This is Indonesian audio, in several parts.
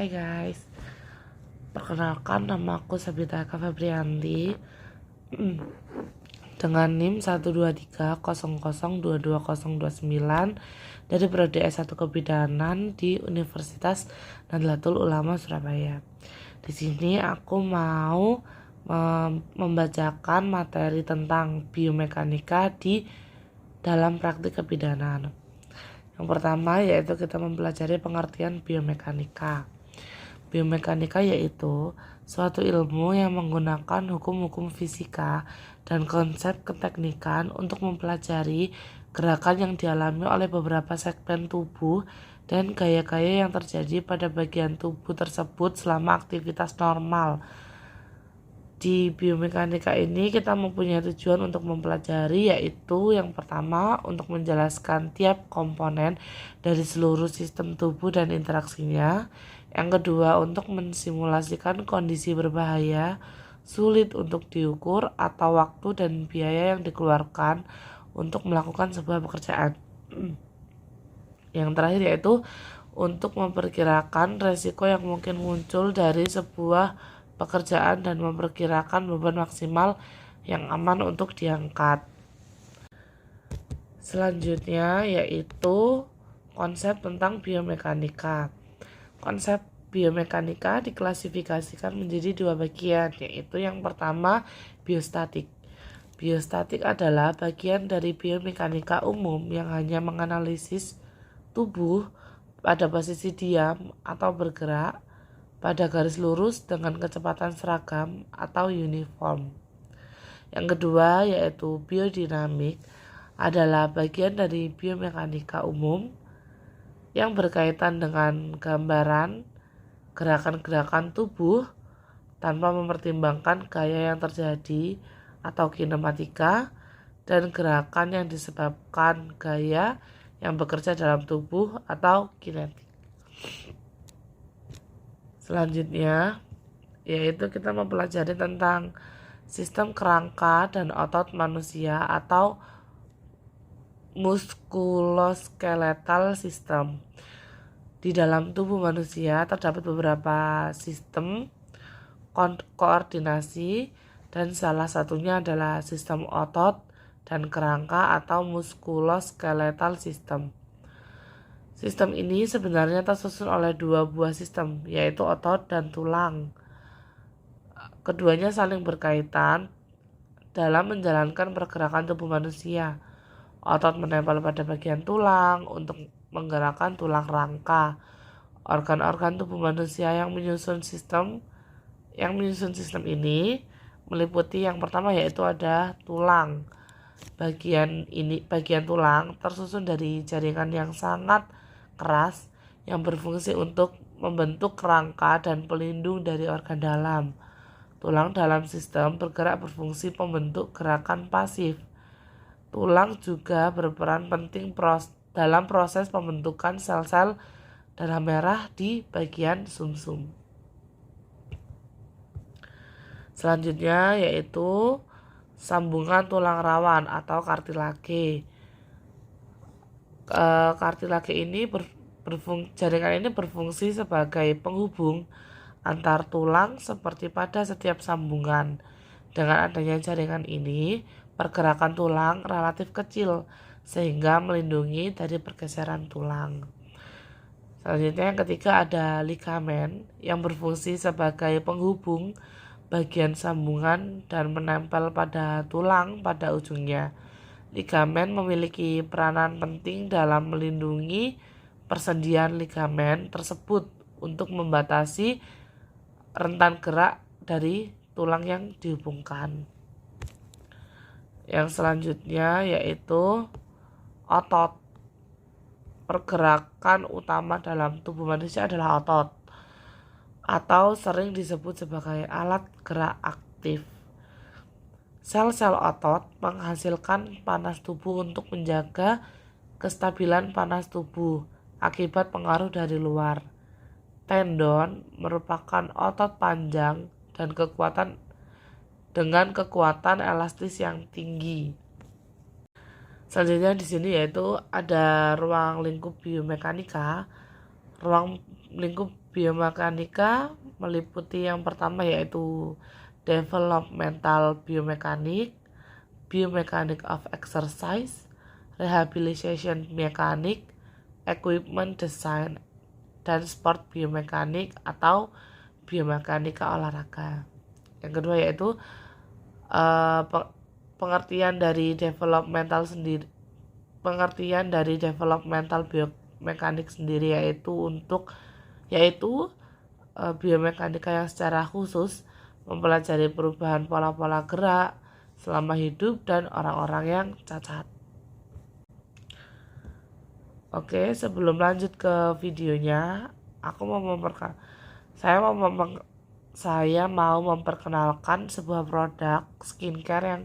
Hai guys, perkenalkan nama aku Sabita Eka Febrianti dengan NIM 123002229 dari Prodi S1 Kebidanan di Universitas Nahdlatul Ulama Surabaya. Di sini aku mau membacakan materi tentang biomekanika di dalam praktik kebidanan. Yang pertama yaitu kita mempelajari pengertian biomekanika. Biomekanika yaitu suatu ilmu yang menggunakan hukum-hukum fisika dan konsep keteknikan untuk mempelajari gerakan yang dialami oleh beberapa segmen tubuh dan gaya-gaya yang terjadi pada bagian tubuh tersebut selama aktivitas normal. Di biomekanika ini kita mempunyai tujuan untuk mempelajari, yaitu yang pertama untuk menjelaskan tiap komponen dari seluruh sistem tubuh dan interaksinya. Yang kedua untuk mensimulasikan kondisi berbahaya, sulit untuk diukur, atau waktu dan biaya yang dikeluarkan untuk melakukan sebuah pekerjaan. Yang terakhir yaitu untuk memperkirakan resiko yang mungkin muncul dari sebuah pekerjaan dan memperkirakan beban maksimal yang aman untuk diangkat. Selanjutnya yaitu konsep tentang biomekanika. Konsep biomekanika diklasifikasikan menjadi dua bagian, yaitu yang pertama biostatik. Biostatik adalah bagian dari biomekanika umum yang hanya menganalisis tubuh pada posisi diam atau bergerak pada garis lurus dengan kecepatan seragam atau uniform. Yang kedua yaitu biodinamik adalah bagian dari biomekanika umum yang berkaitan dengan gambaran gerakan-gerakan tubuh tanpa mempertimbangkan gaya yang terjadi atau kinematika dan gerakan yang disebabkan gaya yang bekerja dalam tubuh atau kinetik. Selanjutnya yaitu kita mempelajari tentang sistem kerangka dan otot manusia atau muskuloskeletal system. Di dalam tubuh manusia terdapat beberapa sistem koordinasi dan salah satunya adalah sistem otot dan kerangka atau muskuloskeletal system. Sistem ini sebenarnya tersusun oleh dua buah sistem, yaitu otot dan tulang. Keduanya saling berkaitan dalam menjalankan pergerakan tubuh manusia. Otot menempel pada bagian tulang untuk menggerakkan tulang rangka. Organ-organ tubuh manusia yang menyusun sistem ini meliputi yang pertama yaitu ada tulang. Bagian tulang tersusun dari jaringan yang sangat keras yang berfungsi untuk membentuk kerangka dan pelindung dari organ dalam. Tulang dalam sistem bergerak berfungsi pembentuk gerakan pasif. Tulang juga berperan penting dalam proses pembentukan sel-sel darah merah di bagian sumsum. Selanjutnya yaitu sambungan tulang rawan atau kartilage. Kartilage ini jaringan ini berfungsi sebagai penghubung antar tulang seperti pada setiap sambungan. Dengan adanya jaringan ini, pergerakan tulang relatif kecil sehingga melindungi dari pergeseran tulang. Selanjutnya yang ketiga ada ligamen yang berfungsi sebagai penghubung bagian sambungan dan menempel pada tulang pada ujungnya. Ligamen memiliki peranan penting dalam melindungi persendian ligamen tersebut untuk membatasi rentan gerak dari tulang yang dihubungkan. Yang selanjutnya yaitu otot. Pergerakan utama dalam tubuh manusia adalah otot, atau sering disebut sebagai alat gerak aktif. Sel-sel otot menghasilkan panas tubuh untuk menjaga kestabilan panas tubuh akibat pengaruh dari luar. Tendon merupakan otot panjang dan dengan kekuatan elastis yang tinggi. Selanjutnya di sini yaitu ada ruang lingkup biomekanika. Ruang lingkup biomekanika meliputi yang pertama yaitu developmental biomekanik, biomechanic of exercise, rehabilitation mekanik, equipment design, dan sport biomekanik atau biomekanika olahraga. Yang kedua yaitu pengertian dari developmental biomekanik sendiri yaitu biomekanika yang secara khusus mempelajari perubahan pola-pola gerak selama hidup dan orang-orang yang cacat. Oke, sebelum lanjut ke videonya, saya mau memperkenalkan sebuah produk skincare yang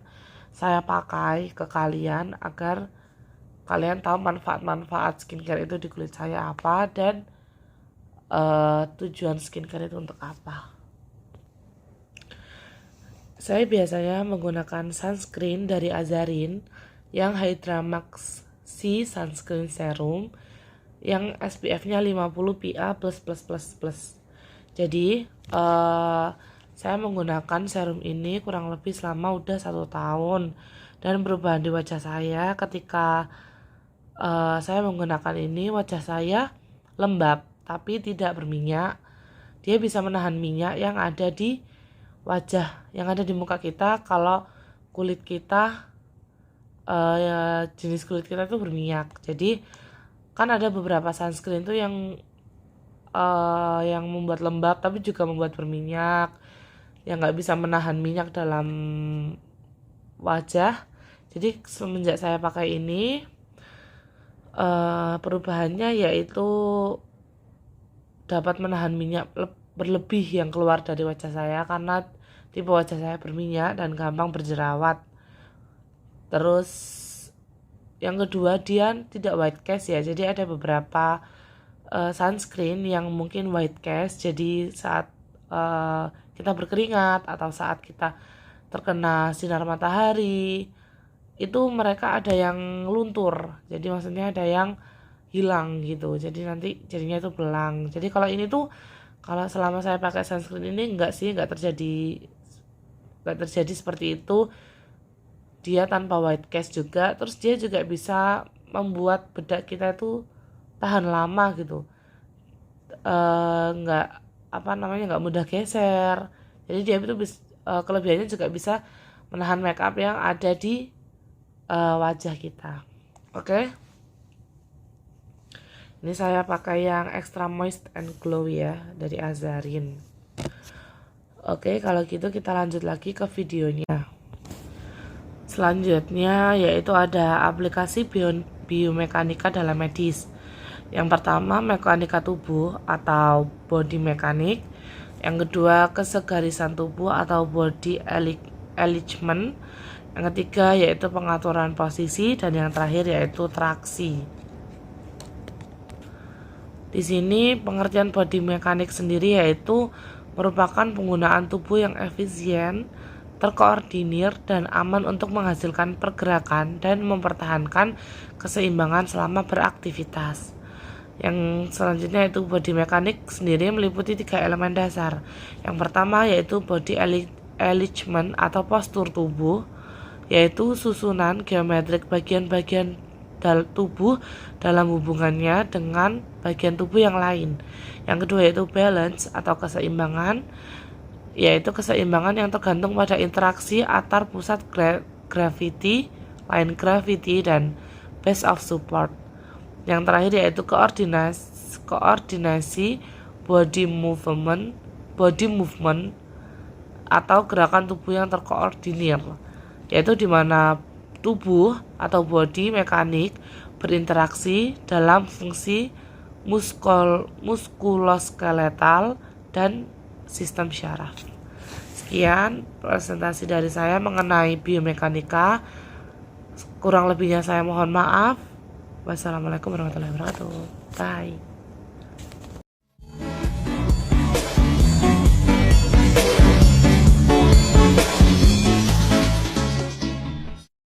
saya pakai ke kalian agar kalian tahu manfaat-manfaat skincare itu di kulit saya apa dan tujuan skincare itu untuk apa. Saya biasanya menggunakan sunscreen dari Azarin yang Hydra Max C Sunscreen Serum yang SPF-nya 50 PA++++. Jadi saya menggunakan serum ini kurang lebih selama udah 1 tahun, dan perubahan di wajah saya ketika saya menggunakan ini, wajah saya lembab tapi tidak berminyak. Dia bisa menahan minyak yang ada di wajah, yang ada di muka kita kalau kulit kita jenis kulit kita itu berminyak. Jadi kan ada beberapa sunscreen tuh yang membuat lembab tapi juga membuat berminyak, yang nggak bisa menahan minyak dalam wajah. Jadi semenjak saya pakai ini, perubahannya yaitu dapat menahan minyak berlebih yang keluar dari wajah saya karena tipe wajah saya berminyak dan gampang berjerawat. Terus yang kedua, dia tidak white cast ya. Jadi ada beberapa sunscreen yang mungkin white cast. Jadi saat kita berkeringat atau saat kita terkena sinar matahari, itu mereka ada yang luntur. Jadi maksudnya ada yang hilang gitu. Jadi nanti jadinya itu belang. Jadi kalau ini tuh, kalau selama saya pakai sunscreen ini enggak terjadi seperti itu. Dia tanpa white cast juga, terus dia juga bisa membuat bedak kita itu tahan lama gitu, nggak mudah geser. Jadi dia itu kelebihannya juga bisa menahan make up yang ada di wajah kita. Oke. Ini saya pakai yang extra moist and glow ya, dari Azarin. Oke, kalau gitu kita lanjut lagi ke videonya. Selanjutnya yaitu ada aplikasi biomekanika dalam medis. Yang pertama, mekanika tubuh atau body mechanic. Yang kedua, kesegarisan tubuh atau body alignment. Yang ketiga yaitu pengaturan posisi, dan yang terakhir yaitu traksi. Di sini pengertian body mechanic sendiri yaitu merupakan penggunaan tubuh yang efisien, terkoordinir, dan aman untuk menghasilkan pergerakan dan mempertahankan keseimbangan selama beraktivitas. Yang selanjutnya yaitu body mechanic sendiri meliputi 3 elemen dasar. Yang pertama yaitu body alignment atau postur tubuh, yaitu susunan geometrik bagian-bagian tubuh dalam hubungannya dengan bagian tubuh yang lain. Yang kedua yaitu balance atau keseimbangan, yaitu keseimbangan yang tergantung pada interaksi antar pusat gravity, line gravity, dan base of support. Yang terakhir yaitu koordinasi body movement atau gerakan tubuh yang terkoordinir, yaitu di mana tubuh atau body mekanik berinteraksi dalam fungsi muskuloskeletal dan sistem syaraf. Sekian presentasi dari saya mengenai biomekanika. Kurang lebihnya saya mohon maaf. Wassalamualaikum warahmatullahi wabarakatuh. Bye.